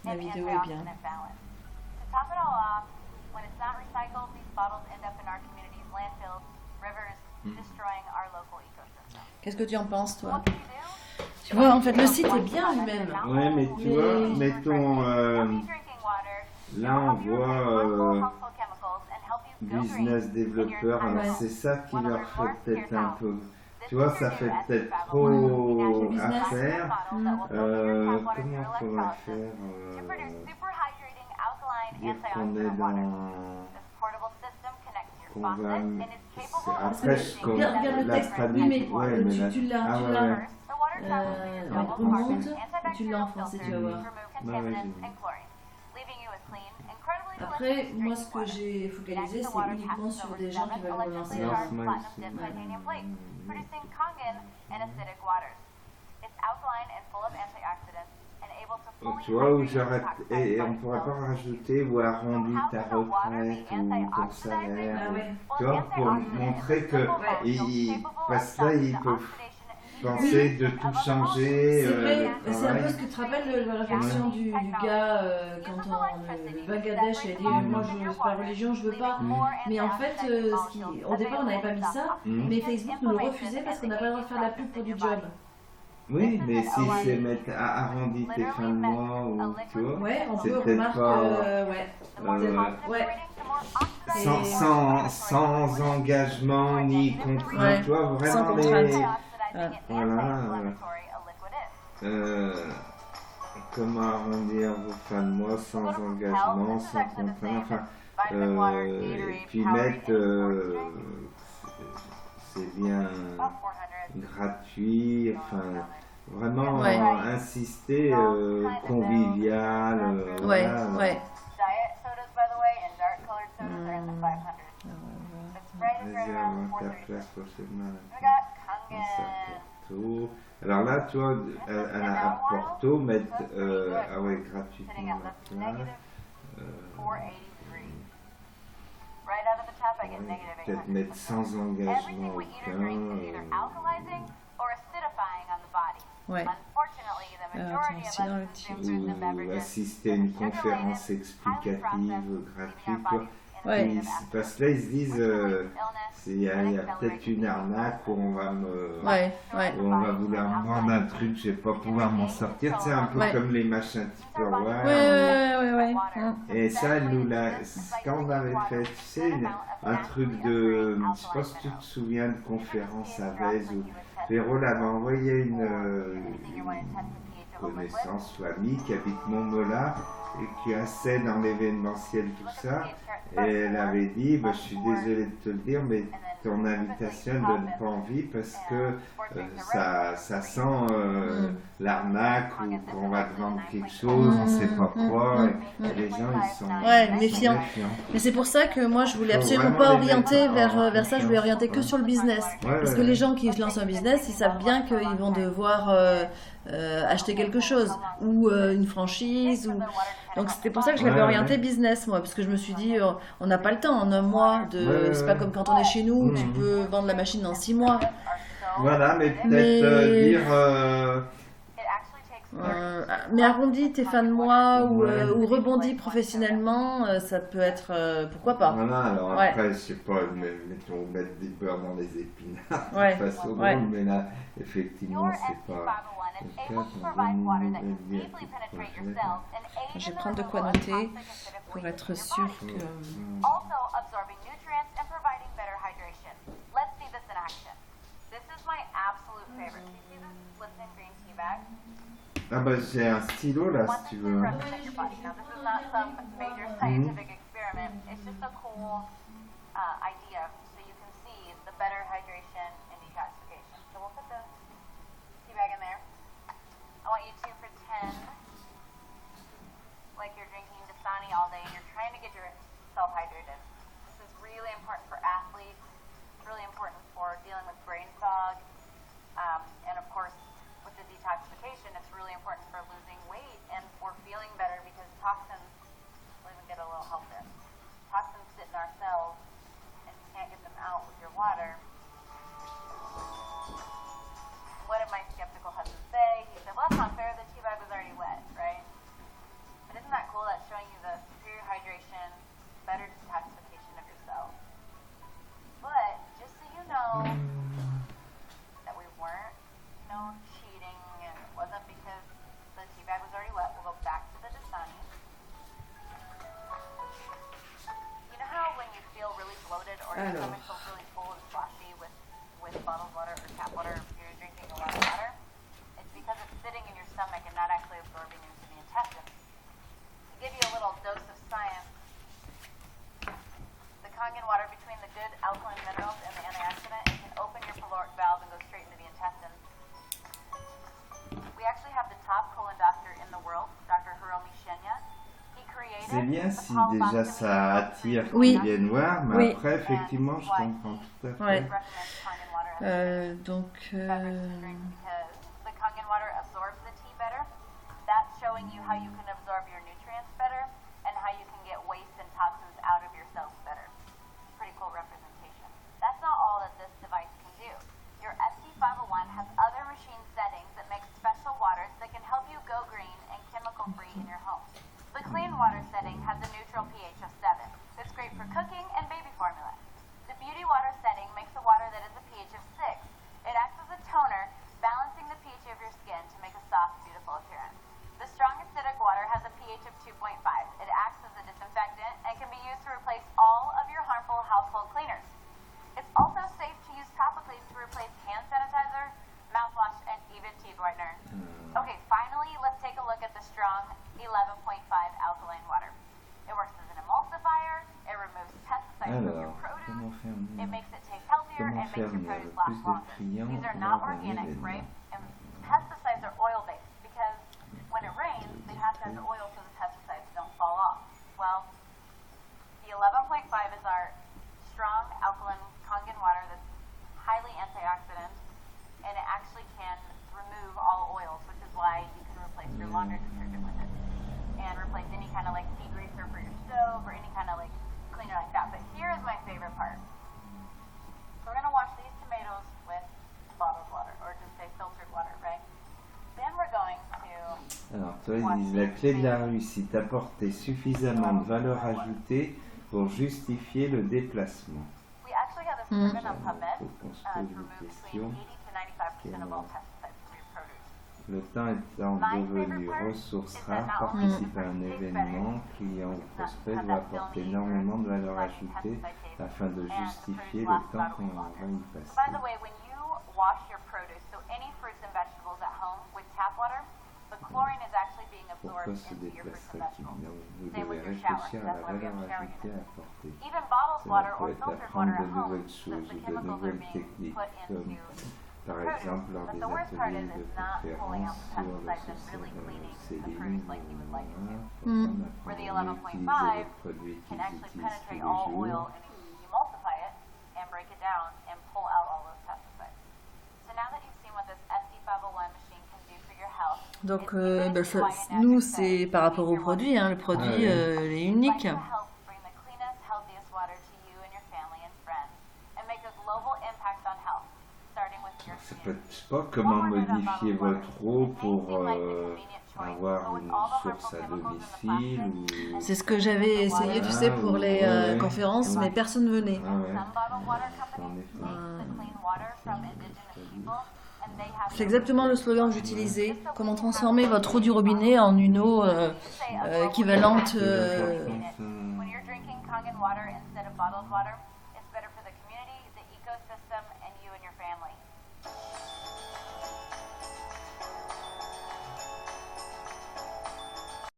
La vidéo est bien. To top it all off, when it's not recycled, these bottles end up in our community's landfills, rivers, destroying our local ecosystem. Qu'est-ce que tu en penses, toi? What can you do? Tu vois, en fait, le site est bien lui-même. Ouais, mais tu vois, mettons, Healthy drinking water. là on Help you voit replace harmful household chemicals and help you go business green in your développeur, alors environment. c'est ça qui One of leur our fait more peut-être scarce un peu. houses. Tu vois, ça fait peut-être trop à faire. Comment on pourrait faire dire qu'on est dans. Qu'on va. Après, Regarde le la texte. traduit. Oui, mais Ouais, mais là. tu l'as. Ah Tu ouais, l'as. ouais. Remonte. Tu l'as en français, tu vas voir. Ouais, ouais, j'ai vu. Après, moi, ce que j'ai focalisé, c'est uniquement sur des gens qui veulent relancer Non, leur. c'est moi aussi. Producing Kangen and acidic waters. It's alkaline and full of antioxidants and able to fully Tu vois, où hydrate j'aurais. detoxify Et on blood pourrait pas cells. rajouter ou arrondi ta retraite ou ton salaire. Tu vois, pour montrer que. Parce que là, ils peuvent penser de tout changer. C'est vrai, le c'est un peu travail. ce que tu te rappelles la réflexion du gars quand le Bangladesh il a dit moi je c'est pas religion, je veux pas. Mais en fait, au départ on n'avait pas mis ça, mais Facebook nous le refusait parce qu'on n'a pas le droit de faire la pub pour du job. Oui, mais si c'est mettre arrondi tes fins de mois ou tu vois, Ouais, on c'est peut peut-être remarquer, pas ouais. sans engagement ni contrainte, Ouais, tu vois, sans vraiment contrainte. voilà. Comment arrondir vos fins de mois sans engagement, sans contrainte, enfin, et puis mettre, c'est bien gratuit, enfin, vraiment Ouais. insister, convivial, Ouais, voilà. ouais. Diet sodas, by the way, and dark colored sodas are in the 500s. It's right Réserve around ta 430. place prochainement. We got Pense Kangen. à Porto. Alors là, tu vois, à Porto, mettre, ah ouais, Sitting gratuitement at la left place. negative 483. Right out of the tap, I get negative Peut-être 800. mettre sans engagement Everything we eat or drink is either aucun. alkalizing or acidifying on the body. Ouais. Unfortunately, the majority of sinon, us consume fruits and Ou beverages. assister à une conférence explicative gratuite, quoi. Ouais. Et parce que là, ils se disent, il y a peut-être une arnaque où on va me. Ouais, ouais. Où on va vouloir me vendre un truc, je vais pas pouvoir m'en sortir. C'est un peu Ouais. comme les machins Tupperware. Ouais. Et ça, elle nous l'a. Quand on avait fait, tu sais, un truc de. Je sais pas si tu te souviens de conférence à Vez où Véro avait envoyé une connaissance ou amie qui habite Montmola et qui a assez dans l'événementiel, tout ça. Et elle avait dit, bah, je suis désolée de te le dire, mais ton invitation ne donne pas envie parce que ça sent l'arnaque ou qu'on va te vendre quelque chose, on sait pas quoi. Et les gens, ils sont, méfiants. Mais c'est pour ça que moi je voulais absolument pas orienter vers ça, je voulais orienter que sur le business. Parce que les gens qui se lancent en business, ils savent bien qu'ils vont devoir acheter quelque chose ou une franchise ou donc c'était pour ça que je l'avais orienté business moi parce que je me suis dit on n'a pas le temps en un mois de c'est pas comme quand on est chez nous tu peux vendre la machine dans 6 mois. Voilà, mais peut-être dire mais arrondis tes fins de mois ou rebondis professionnellement, ça peut être pourquoi pas. Voilà, alors après, je sais pas, mettons, mettre des beurres dans les épinards, Ouais. de façon Ouais. drôle, mais là, effectivement, c'est pas. Je vais prendre de quoi noter pour être sûr que. Also absorbing nutrients and providing better hydration. Let's see this in action. This is my absolute favorite. You see this Lipton green tea bag? Ah bah j'ai un stylo là Once si tu it's veux. in represent your body. Now this is not some major scientific experiment. It's just a cool idea so you can see the better hydration and detoxification. So we'll put the tea bag in there. I want you to pretend like you're drinking Dasani all day and you're trying to get yourself hydrated. This is really important for athletes, really important for dealing with brain fog, and of course with the detoxification it's really important for losing weight and for feeling better because toxins, we'll even get a little help there. Toxins sit in our cells and you can't get them out with your water. What did my skeptical husband say? He said, well, that's not fair, the tea bag was already wet, right? But Alors. Kangen water between the good alkaline minerals and the antioxidant, it can open your caloric valve and go straight into the intestine. We actually have the top colon doctor in the world, Dr. Hiromi Shenya. He created C'est bien si the déjà colposcopy ça attire Oui. qu'ils viennent voir, mais Oui. après, effectivement, je comprends tout à fait. Ouais. recommends Kangen water as a Donc, beverage to drink because the Kangen water absorbs the tea better. That's showing you how you can absorb your nutrients better and how you can get waste and toxins out of your cells better. Pretty cool representation. That's not all that this device can do. Your ST501 has other machine settings that make special waters that can help you go green and chemical free in your home. The clean water setting has a neutral pH of 7. It's great for cooking and baby formula. The beauty water setting makes a water that is a pH of 6. It acts as a toner, balancing the pH of your skin to make a soft, beautiful appearance. The strong acidic water has a pH of 2.5. It acts as a disinfectant and can be used to replace all of your harmful household cleaners. It's also safe to use topically to replace hand sanitizer, mouthwash, and even teeth whitener. Okay, finally, let's take a look at the strong 11.5 alkaline water. It works as an emulsifier, it removes pesticides from your Alors, produce, comment faire it mieux? makes it taste healthier, Comment and faire makes your mieux? produce last Plus de longer. clients These are lors not d'un organics, événement. right? And pesticides are oil-based because when it rains, the house has oil so the pesticides don't fall off. Well, the 11.5 is our strong alkaline Kangen water that's highly antioxidant, and it actually can remove all oils, which is why you can replace your laundry detergent with it, and replace any kind of like degreaser for your stove or any kind of like cleaner like that. But here is my favorite part. So we're gonna wash these tomatoes with bottled water, or just say filtered water, right? Then we're going to Alors, toi, ils disent la clé de la réussite, apporter suffisamment de valeur ajoutée pour justifier le déplacement. We actually have this proven on PubMed Faut qu'on se to pose remove des between questions. 80 to 95% of all pesticides from your produce. Le temps étant devenu ressource rare, participe à un événement, client ou prospect doit apporter énormément de valeur ajoutée afin de justifier le temps qu'on va y By passer. the way, when you wash your produce, so any fruits and vegetables at home with tap water, the chlorine is actually being Pourquoi absorbed se into your fruits and déplacerait-il? vegetables. Vous Same devez with your shower. réfléchir à la That's why we valeur have shower ajoutée à units. apporter. Even bottled Cela water peut or être filtered d'apprendre water de at home, nouvelles the choses ou de chemicals are nouvelles being techniques, put comme into par the produce. exemple lors But des the worst part ateliers is de it's not pulling out conférences the sur le pesticides and really cleaning the Céline, produce like you would like it to. Where the apprendre à 11.5 utiliser les produits can qu'ils actually utilisent tous penetrate les all oil jours. and emulsify it and break it down and pull out all those pesticides. So now that you've seen what this SD501 machine can do for your health, donc it's even bah, why an nous, expert c'est says par rapport au your produit. water Hein, le produit Ouais. est We'd unique. like to help bring the cleanest, healthiest water to you and your family and friends and make a global impact on health, starting with your Ça peut community. être, je sais pas comment modifier votre eau pour avoir une source à domicile ou... C'est ce que j'avais essayé, tu sais, pour les Ouais. conférences, mais personne ne venait. Ah ouais. Some bottled water En companies effet. make the clean water from indigenous people, and they have C'est exactement le slogan que j'utilisais. Comment transformer votre eau du robinet en une eau équivalente. when you're drinking Kangen water instead of bottled water,